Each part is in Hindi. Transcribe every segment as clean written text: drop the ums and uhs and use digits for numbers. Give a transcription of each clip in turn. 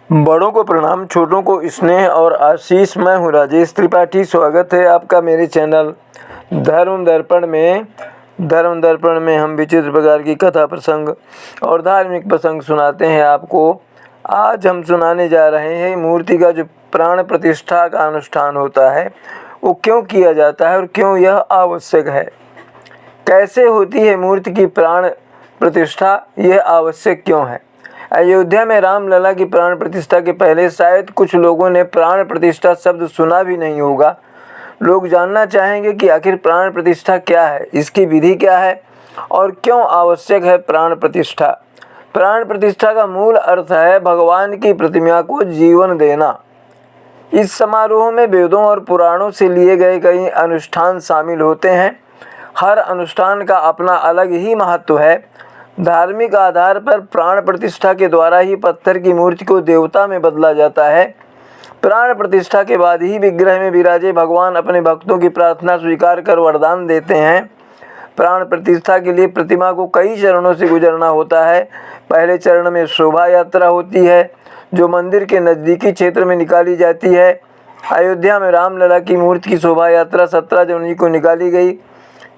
बड़ों को प्रणाम, छोटों को स्नेह और आशीष। मैं हूँ राजेश त्रिपाठी। स्वागत है आपका मेरे चैनल धर्म दर्पण में। धर्म दर्पण में हम विचित्र प्रकार की कथा प्रसंग और धार्मिक प्रसंग सुनाते हैं आपको। आज हम सुनाने जा रहे हैं मूर्ति का जो प्राण प्रतिष्ठा का अनुष्ठान होता है वो क्यों किया जाता है और क्यों यह आवश्यक है। कैसे होती है मूर्ति की प्राण प्रतिष्ठा, यह आवश्यक क्यों है। अयोध्या में रामलला की प्राण प्रतिष्ठा के पहले शायद कुछ लोगों ने प्राण प्रतिष्ठा शब्द सुना भी नहीं होगा। लोग जानना चाहेंगे कि आखिर प्राण प्रतिष्ठा क्या है, इसकी विधि क्या है और क्यों आवश्यक है प्राण प्रतिष्ठा। प्राण प्रतिष्ठा का मूल अर्थ है भगवान की प्रतिमा को जीवन देना। इस समारोह में वेदों और पुराणों से लिए गए कई अनुष्ठान शामिल होते हैं। हर अनुष्ठान का अपना अलग ही महत्व है। धार्मिक आधार पर प्राण प्रतिष्ठा के द्वारा ही पत्थर की मूर्ति को देवता में बदला जाता है। प्राण प्रतिष्ठा के बाद ही विग्रह में विराजे भगवान अपने भक्तों की प्रार्थना स्वीकार कर वरदान देते हैं। प्राण प्रतिष्ठा के लिए प्रतिमा को कई चरणों से गुजरना होता है। पहले चरण में शोभा यात्रा होती है जो मंदिर के नज़दीकी क्षेत्र में निकाली जाती है। अयोध्या में रामलला की मूर्ति की शोभा यात्रा 17 जनवरी को निकाली गई।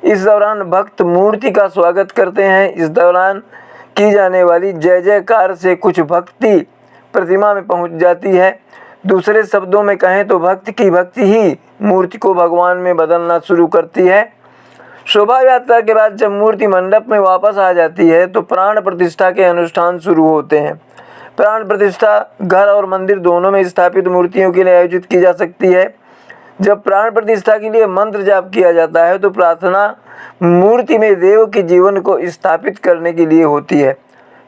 इस दौरान भक्त मूर्ति का स्वागत करते हैं। इस दौरान की जाने वाली जय जयकार से कुछ भक्ति प्रतिमा में पहुंच जाती है। दूसरे शब्दों में कहें तो भक्त की भक्ति ही मूर्ति को भगवान में बदलना शुरू करती है। शोभा यात्रा के बाद जब मूर्ति मंडप में वापस आ जाती है तो प्राण प्रतिष्ठा के अनुष्ठान शुरू होते हैं। प्राण प्रतिष्ठा घर और मंदिर दोनों में स्थापित मूर्तियों के लिए आयोजित की जा सकती है। जब प्राण प्रतिष्ठा के लिए मंत्र जाप किया जाता है तो प्रार्थना मूर्ति में देव के जीवन को स्थापित करने के लिए होती है।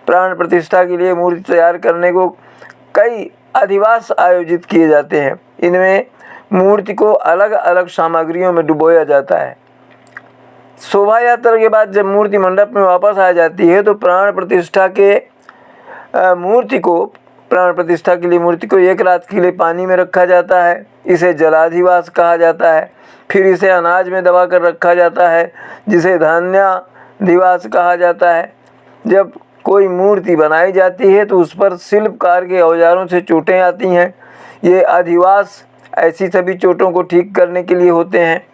प्राण प्रतिष्ठा के लिए मूर्ति तैयार करने को कई अधिवास आयोजित किए जाते हैं। इनमें मूर्ति को अलग अलग सामग्रियों में डुबोया जाता है। शोभा यात्रा के बाद जब मूर्ति मंडप में वापस आ जाती है तो प्राण प्रतिष्ठा के लिए मूर्ति को एक रात के लिए पानी में रखा जाता है। इसे जलाधिवास कहा जाता है। फिर इसे अनाज में दबा कर रखा जाता है जिसे धान्याधिवास कहा जाता है। जब कोई मूर्ति बनाई जाती है तो उस पर शिल्पकार के औजारों से चोटें आती हैं। ये अधिवास ऐसी सभी चोटों को ठीक करने के लिए होते हैं।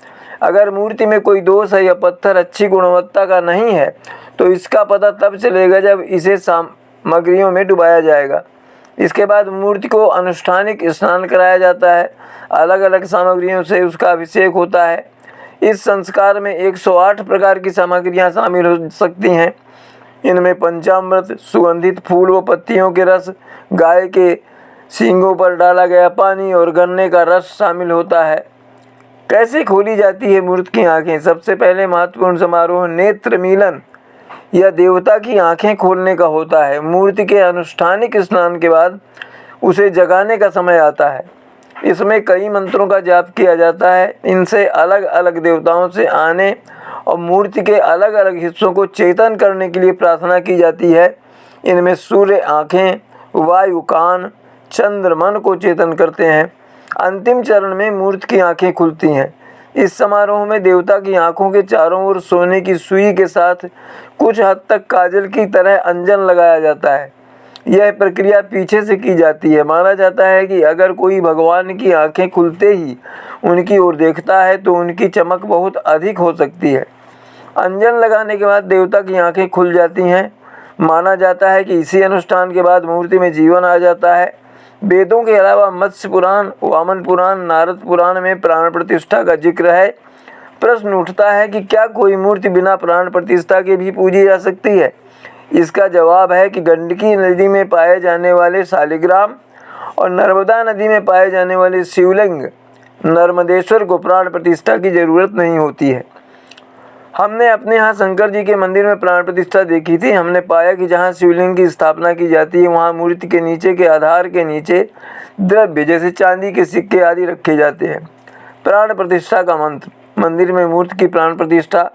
अगर मूर्ति में कोई दोष है या पत्थर अच्छी गुणवत्ता का नहीं है तो इसका पता तब चलेगा जब इसे सामग्रियों में डुबाया जाएगा। इसके बाद मूर्ति को अनुष्ठानिक स्नान कराया जाता है। अलग अलग सामग्रियों से उसका अभिषेक होता है। इस संस्कार में 108 प्रकार की सामग्रियां शामिल हो सकती हैं। इनमें पंचामृत, सुगंधित फूल व पत्तियों के रस, गाय के सींगों पर डाला गया पानी और गन्ने का रस शामिल होता है। कैसे खोली जाती है मूर्ति की आँखें। सबसे पहले महत्वपूर्ण समारोह नेत्र मिलन या देवता की आंखें खोलने का होता है। मूर्ति के अनुष्ठानिक स्नान के बाद उसे जगाने का समय आता है। इसमें कई मंत्रों का जाप किया जाता है। इनसे अलग अलग देवताओं से आने और मूर्ति के अलग अलग हिस्सों को चेतन करने के लिए प्रार्थना की जाती है। इनमें सूर्य आँखें, वायु कान, चंद्र मन को चेतन करते हैं। अंतिम चरण में मूर्ति की आंखें खुलती हैं। इस समारोह में देवता की आंखों के चारों ओर सोने की सुई के साथ कुछ हद तक काजल की तरह अंजन लगाया जाता है। यह प्रक्रिया पीछे से की जाती है। माना जाता है कि अगर कोई भगवान की आंखें खुलते ही उनकी ओर देखता है तो उनकी चमक बहुत अधिक हो सकती है। अंजन लगाने के बाद देवता की आंखें खुल जाती हैं। माना जाता है कि इसी अनुष्ठान के बाद मूर्ति में जीवन आ जाता है। वेदों के अलावा मत्स्य पुराण, वामन पुराण, नारद पुराण में प्राण प्रतिष्ठा का जिक्र है। प्रश्न उठता है कि क्या कोई मूर्ति बिना प्राण प्रतिष्ठा के भी पूजी जा सकती है। इसका जवाब है कि गंडकी नदी में पाए जाने वाले शालिग्राम और नर्मदा नदी में पाए जाने वाले शिवलिंग नर्मदेश्वर को प्राण प्रतिष्ठा की जरूरत नहीं होती है। हमने अपने यहाँ शंकर जी के मंदिर में प्राण प्रतिष्ठा देखी थी। हमने पाया कि जहाँ शिवलिंग की स्थापना की जाती है वहाँ मूर्ति के नीचे के आधार के नीचे द्रव्य जैसे चांदी के सिक्के आदि रखे जाते हैं। प्राण प्रतिष्ठा का मंत्र। मंदिर में मूर्ति की प्राण प्रतिष्ठा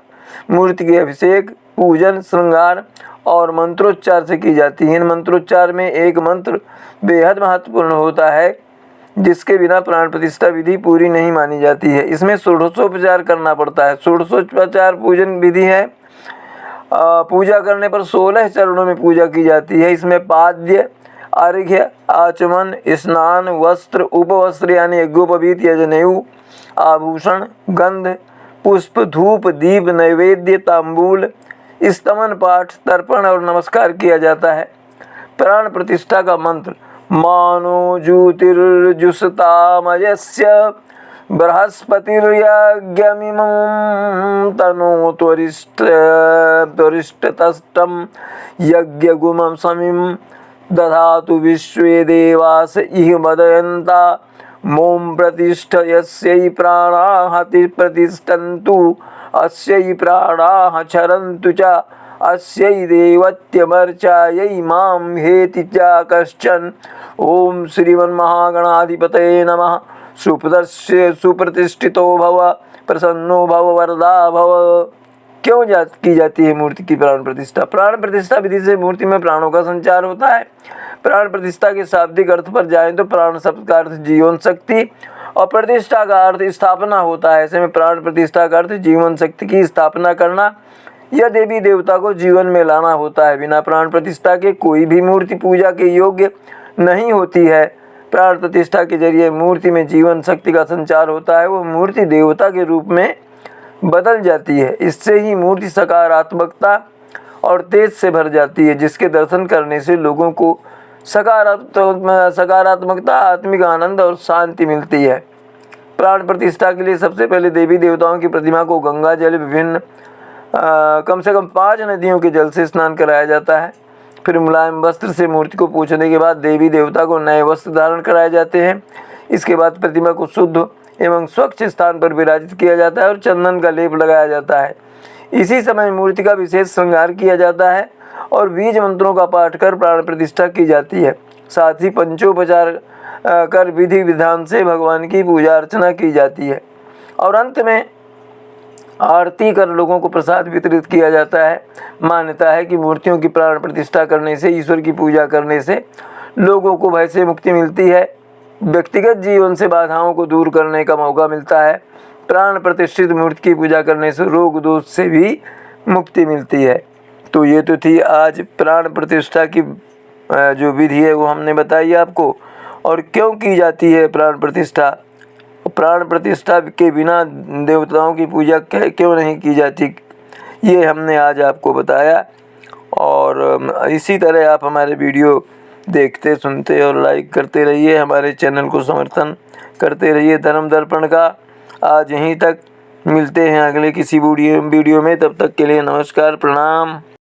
मूर्ति के अभिषेक, पूजन, श्रृंगार और मंत्रोच्चार से की जाती है। इन मंत्रोच्चार में एक मंत्र बेहद महत्वपूर्ण होता है जिसके बिना प्राण प्रतिष्ठा विधि पूरी नहीं मानी जाती है। इसमें षोडशोपचार करना पड़ता है। षोडशोपचार पूजन विधि है। पूजा करने पर 16 चरणों में पूजा की जाती है। इसमें पाद्य, अर्घ्य, आचमन, स्नान, वस्त्र, उपवस्त्र यानी यज्ञोपवीत या जनेऊ, आभूषण, गंध, पुष्प, धूप, दीप, नैवेद्य, तांबूल, स्तमन पाठ, तर्पण और नमस्कार किया जाता है। प्राण प्रतिष्ठा का मंत्र मानो ज्योतिर्जुषतामयस्य बृहस्पतिर्यज्ञमिमं त्वरिष्ठतष्टं यज्ञगुमं समिं दधातु विश्वे देवास इह मदयन्ता मों प्रतिष्ठ यस्यै प्राणाः प्रतिष्ठन्तु अस्यै प्राणाः क्षरन्तु च अस्यै देवत्यमर्चायै मां हेति च कश्चन। ओम श्रीमन्महागणाधिपतये नमः। सुप्रतिष्ठितो भव, प्रसन्नो भव, वरदा भव। क्यों की जाती है मूर्ति की प्राण प्रतिष्ठा? प्राण प्रतिष्ठा विधि से मूर्ति में प्राणों का संचार होता है। प्राण प्रतिष्ठा के शाब्दिक अर्थ पर जाएं तो प्राण शब्द का अर्थ जीवन शक्ति और प्रतिष्ठा का अर्थ स्थापना होता है। ऐसे में प्राण प्रतिष्ठा का अर्थ जीवन शक्ति की स्थापना करना या देवी देवता को जीवन में लाना होता है। बिना प्राण प्रतिष्ठा के कोई भी मूर्ति पूजा के योग्य नहीं होती है। प्राण प्रतिष्ठा के जरिए मूर्ति में जीवन शक्ति का संचार होता है, वो मूर्ति देवता के रूप में बदल जाती है। इससे ही मूर्ति सकारात्मकता और तेज से भर जाती है, जिसके दर्शन करने से लोगों को सकारात्मकता, आत्मिक आनंद और शांति मिलती है। प्राण प्रतिष्ठा के लिए सबसे पहले देवी देवताओं की प्रतिमा को गंगा जल, विभिन्न कम से कम 5 नदियों के जल से स्नान कराया जाता है। फिर मुलायम वस्त्र से मूर्ति को पोंछने के बाद देवी देवता को नए वस्त्र धारण कराए जाते हैं। इसके बाद प्रतिमा को शुद्ध एवं स्वच्छ स्थान पर विराजित किया जाता है और चंदन का लेप लगाया जाता है। इसी समय मूर्ति का विशेष श्रृंगार किया जाता है और बीज मंत्रों का पाठ कर प्राण प्रतिष्ठा की जाती है। साथ ही पंचोपचार कर विधि विधान से भगवान की पूजा अर्चना की जाती है और अंत में आरती कर लोगों को प्रसाद वितरित किया जाता है। मान्यता है कि मूर्तियों की प्राण प्रतिष्ठा करने से, ईश्वर की पूजा करने से लोगों को भय से मुक्ति मिलती है, व्यक्तिगत जीवन से बाधाओं को दूर करने का मौका मिलता है। प्राण प्रतिष्ठित मूर्ति की पूजा करने से रोग दोष से भी मुक्ति मिलती है। तो ये तो थी आज प्राण प्रतिष्ठा की जो विधि है वो हमने बताई आपको, और क्यों की जाती है प्राण प्रतिष्ठा। प्राण प्रतिष्ठा के बिना देवताओं की पूजा क्यों नहीं की जाती, ये हमने आज आपको बताया। और इसी तरह आप हमारे वीडियो देखते, सुनते और लाइक करते रहिए। हमारे चैनल को समर्थन करते रहिए धर्म दर्पण का। आज यहीं तक, मिलते हैं अगले किसी वीडियो में। तब तक के लिए नमस्कार, प्रणाम।